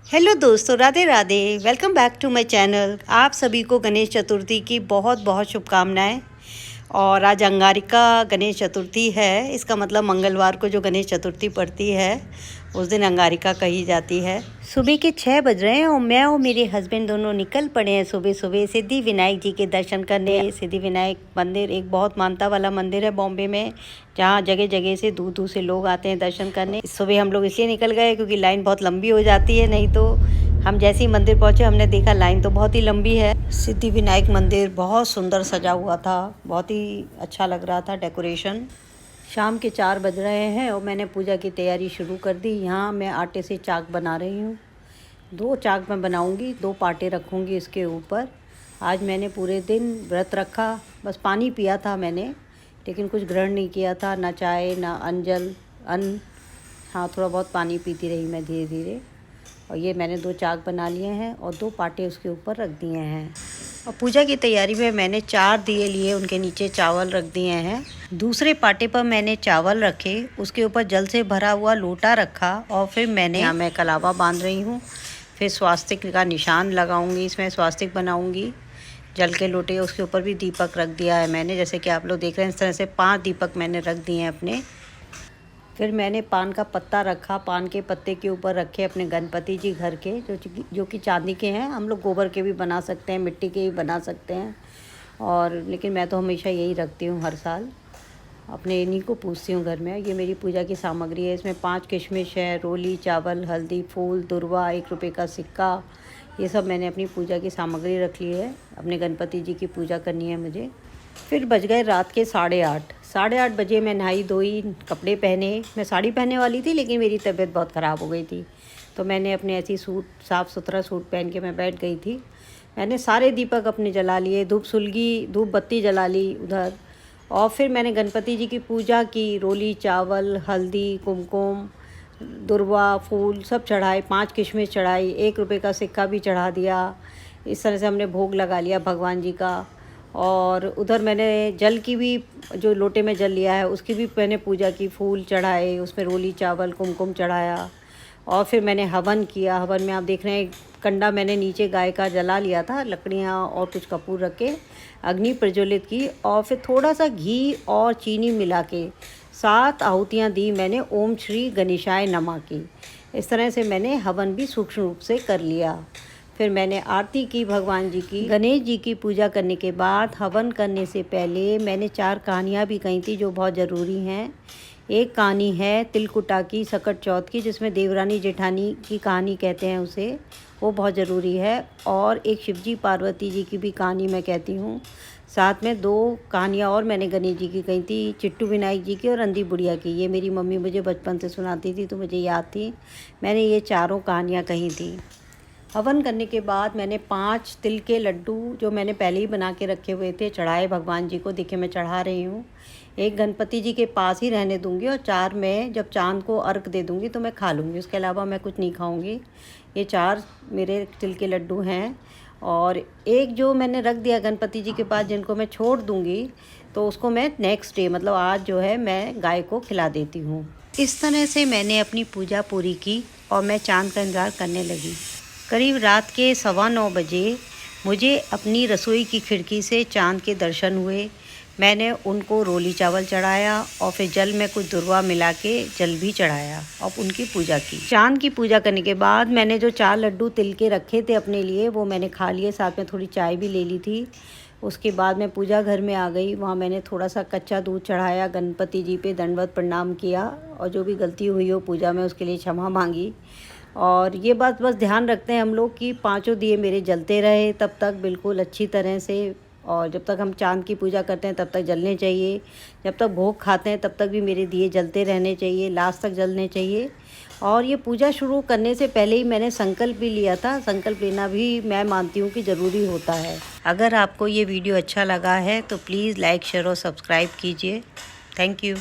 Hello दोस्तों, Radhe Radhe. Welcome back to my channel. आप सभी को गणेश चतुर्थी की बहुत बहुत शुभकामनाएं। और आज अंगारिका गणेश चतुर्थी है। इसका मतलब मंगलवार को जो गणेश चतुर्थी पड़ती है उस दिन अंगारिका कही जाती है। सुबह के 6 बज रहे हैं और मैं और मेरे हस्बैंड दोनों निकल पड़े हैं सुबह सुबह सिद्धि विनायक जी के दर्शन करने। सिद्धि विनायक मंदिर एक बहुत मान्यता वाला मंदिर है बॉम्बे में, जहाँ जगह जगह से दूर दूर से लोग आते हैं दर्शन करने। सुबह हम लोग इसलिए निकल गए क्योंकि लाइन बहुत लंबी हो जाती है, नहीं तो हम जैसे ही मंदिर पहुँचे हमने देखा लाइन तो बहुत ही लंबी है। सिद्धि विनायक मंदिर बहुत सुंदर सजा हुआ था, बहुत ही अच्छा लग रहा था डेकोरेशन। शाम के 4 बज रहे हैं और मैंने पूजा की तैयारी शुरू कर दी। यहाँ मैं आटे से चाक बना रही हूँ। 2 चाक मैं बनाऊँगी, 2 पाटे रखूँगी इसके ऊपर। आज मैंने पूरे दिन व्रत रखा, बस पानी पिया था मैंने, लेकिन कुछ ग्रहण नहीं किया था, ना चाय ना अन्न। हाँ, थोड़ा बहुत पानी पीती रही मैं धीरे धीरे। और ये मैंने 2 चाक बना लिए हैं और 2 पाटे उसके ऊपर रख दिए हैं। और पूजा की तैयारी में मैंने 4 दिए लिए, उनके नीचे चावल रख दिए हैं। दूसरे पाटे पर मैंने चावल रखे, उसके ऊपर जल से भरा हुआ लोटा रखा और फिर यहाँ मैं कलावा बांध रही हूँ। फिर स्वास्तिक का निशान लगाऊंगी, इसमें स्वास्तिक बनाऊंगी। जल के लोटे उसके ऊपर भी दीपक रख दिया है मैंने, जैसे कि आप लोग देख रहे हैं। इस तरह से 5 दीपक मैंने रख दिए हैं अपने। फिर मैंने पान का पत्ता रखा, पान के पत्ते के ऊपर रखे अपने गणपति जी घर के, जो कि चांदी के हैं। हम लोग गोबर के भी बना सकते हैं, मिट्टी के भी बना सकते हैं, और लेकिन मैं तो हमेशा यही रखती हूँ हर साल। अपने इन्हीं को पूजती हूँ घर में। ये मेरी पूजा की सामग्री है। इसमें 5 किशमिश है, रोली, चावल, हल्दी, फूल, दुर्वा, 1 रुपये का सिक्का, ये सब मैंने अपनी पूजा की सामग्री रख ली है। अपने गणपति जी की पूजा करनी है मुझे। फिर बज गए रात के 8:30 बजे। मैं नहाई धोई, कपड़े पहने। मैं साड़ी पहनने वाली थी लेकिन मेरी तबीयत बहुत ख़राब हो गई थी, तो मैंने अपने ऐसी सूट, साफ़ सुथरा सूट पहन के मैं बैठ गई थी। मैंने सारे दीपक अपने जला लिए, धूप बत्ती जला ली उधर। और फिर मैंने गणपति जी की पूजा की। रोली, चावल, हल्दी, कुमकुम, दुर्वा, फूल सब चढ़ाए, 5 किशमिश चढ़ाई, 1 रुपये का सिक्का भी चढ़ा दिया। इस तरह से हमने भोग लगा लिया भगवान जी का। और उधर मैंने जल की भी, जो लोटे में जल लिया है उसकी भी मैंने पूजा की, फूल चढ़ाए, उसमें रोली, चावल, कुमकुम चढ़ाया। और फिर मैंने हवन किया। हवन में आप देख रहे हैं कंडा मैंने नीचे गाय का जला लिया था, लकड़ियाँ और कुछ कपूर रख के अग्नि प्रज्वलित की। और फिर थोड़ा सा घी और चीनी मिला के 7 आहुतियाँ दी मैंने ओम श्री गणेशाय नमः की। इस तरह से मैंने हवन भी सूक्ष्म रूप से कर लिया। फिर मैंने आरती की भगवान जी की। गणेश जी की पूजा करने के बाद हवन करने से पहले मैंने 4 कहानियाँ भी कही थी जो बहुत ज़रूरी हैं। एक कहानी है तिलकुटा की, सकट चौथ की, जिसमें देवरानी जेठानी की कहानी कहते हैं उसे, वो बहुत ज़रूरी है। और एक शिवजी पार्वती जी की भी कहानी मैं कहती हूँ। साथ में 2 कहानियाँ और मैंने गणेश जी की कही थी, चिट्टू विनायक जी की और अंधी बुढ़िया की। ये मेरी मम्मी मुझे बचपन से सुनाती थी तो मुझे याद थी, मैंने ये चारों कहानियाँ कही थी। हवन करने के बाद मैंने 5 तिल के लड्डू जो मैंने पहले ही बना के रखे हुए थे चढ़ाए भगवान जी को। देखिए मैं चढ़ा रही हूँ। एक गणपति जी के पास ही रहने दूंगी और 4 मैं जब चांद को अर्घ दे दूंगी तो मैं खा लूँगी, उसके अलावा मैं कुछ नहीं खाऊंगी। ये 4 मेरे तिल के लड्डू हैं। और एक जो मैंने रख दिया गणपति जी के पास, जिनको मैं छोड़ दूँगी, तो उसको मैं नेक्स्ट डे, मतलब आज जो है, मैं गाय को खिला देती हूँ। इस तरह से मैंने अपनी पूजा पूरी की और मैं चाँद का इंतज़ार करने लगी। करीब रात के 9:15 बजे मुझे अपनी रसोई की खिड़की से चाँद के दर्शन हुए। मैंने उनको रोली चावल चढ़ाया और फिर जल में कुछ दुर्वा मिला के जल भी चढ़ाया और उनकी पूजा की। चाँद की पूजा करने के बाद मैंने जो 4 लड्डू तिल के रखे थे अपने लिए, वो मैंने खा लिए, साथ में थोड़ी चाय भी ले ली थी। उसके बाद मैं पूजा घर में आ गई। वहाँ मैंने थोड़ा सा कच्चा दूध चढ़ाया, गणपति जी पे दंडवत प्रणाम किया और जो भी गलती हुई हो पूजा में उसके लिए क्षमा मांगी। और ये बात बस ध्यान रखते हैं हम लोग कि 5 दिए मेरे जलते रहे तब तक बिल्कुल अच्छी तरह से। और जब तक हम चाँद की पूजा करते हैं तब तक जलने चाहिए। जब तक भोग खाते हैं तब तक भी मेरे दिए जलते रहने चाहिए, लास्ट तक जलने चाहिए। और ये पूजा शुरू करने से पहले ही मैंने संकल्प भी लिया था। संकल्प लेना भी मैं मानती हूँ कि ज़रूरी होता है। अगर आपको ये वीडियो अच्छा लगा है तो प्लीज़ लाइक, शेयर और सब्सक्राइब कीजिए। Thank you.